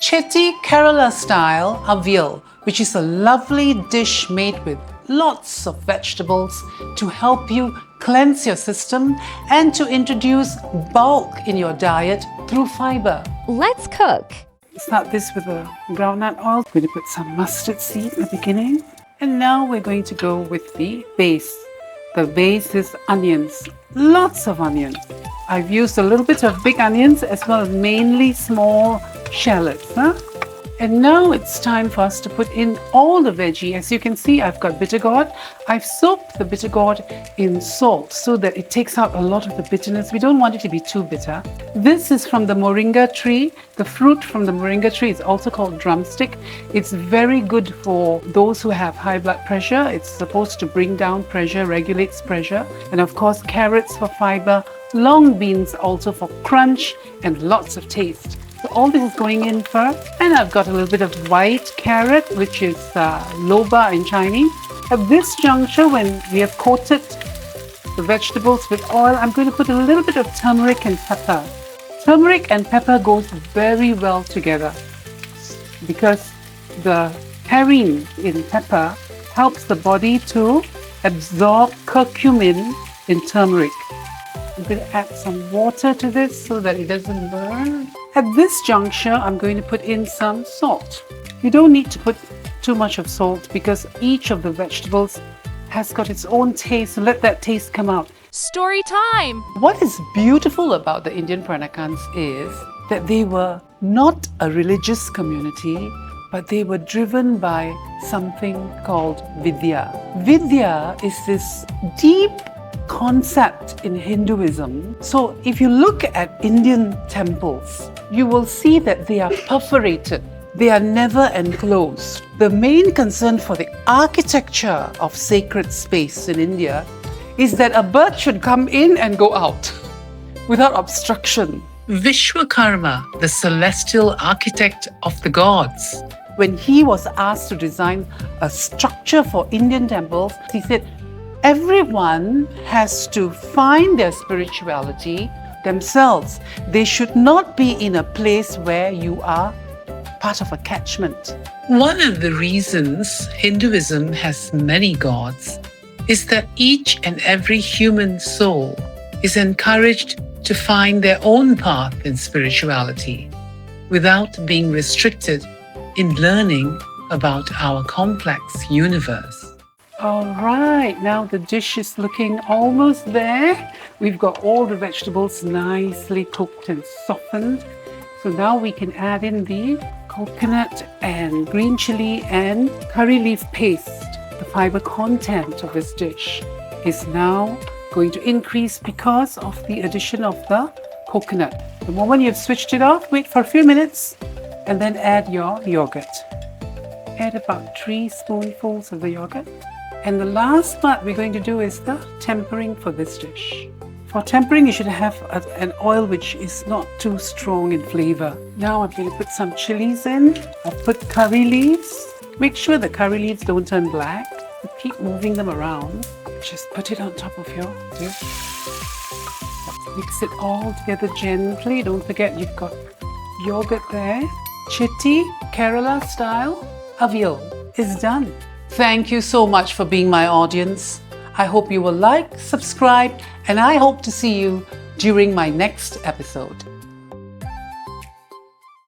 Chetti Kerala-style Avial, which is a lovely dish made with lots of vegetables to help you cleanse your system and to introduce bulk in your diet through fiber. Let's cook. Start this with a groundnut oil. We're going to put some mustard seed at the beginning. And now we're going to go with the base. The base is onions, lots of onions. I've used a little bit of big onions as well as mainly small shallots. And now it's time for us to put in all the veggie. As you can see, I've got bitter gourd. I've soaked the bitter gourd in salt so that it takes out a lot of the bitterness. We don't want it to be too bitter. This is from the moringa tree. The fruit from the moringa tree is also called drumstick. It's very good for those who have high blood pressure. It's supposed to bring down pressure, regulates pressure. And of course, carrots for fiber, long beans also for crunch and lots of taste. So all this is going in first, and I've got a little bit of white carrot, which is loba in Chinese. At this juncture, when we have coated the vegetables with oil, I'm going to put a little bit of turmeric and pepper. Turmeric and pepper goes very well together because the taurine in pepper helps the body to absorb curcumin in turmeric. I'm going to add some water to this so that it doesn't burn. At this juncture, I'm going to put in some salt. You don't need to put too much of salt because each of the vegetables has got its own taste, so let that taste come out. Story time! What is beautiful about the Indian Peranakans is that they were not a religious community, but they were driven by something called Vidya. Vidya is this deep concept in Hinduism. So if you look at Indian temples, you will see that they are perforated. They are never enclosed. The main concern for the architecture of sacred space in India is that a bird should come in and go out without obstruction. Vishwakarma, the celestial architect of the gods, when he was asked to design a structure for Indian temples, he said, everyone has to find their spirituality themselves. They should not be in a place where you are part of a catchment. One of the reasons Hinduism has many gods is that each and every human soul is encouraged to find their own path in spirituality without being restricted in learning about our complex universe. All right, now the dish is looking almost there. We've got all the vegetables nicely cooked and softened. So now we can add in the coconut and green chili and curry leaf paste. The fiber content of this dish is now going to increase because of the addition of the coconut. The moment you've switched it off, wait for a few minutes and then add your yogurt. Add about 3 spoonfuls of the yogurt. And the last part we're going to do is the tempering for this dish. For tempering, you should have an oil which is not too strong in flavor. Now I'm going to put some chilies in. I've put curry leaves. Make sure the curry leaves don't turn black. Keep moving them around. Just put it on top of your dish. Let's mix it all together gently. Don't forget you've got yogurt there. Chetti Kerala-style Avial is done. Thank you so much for being my audience. I hope you will like, subscribe, and I hope to see you during my next episode.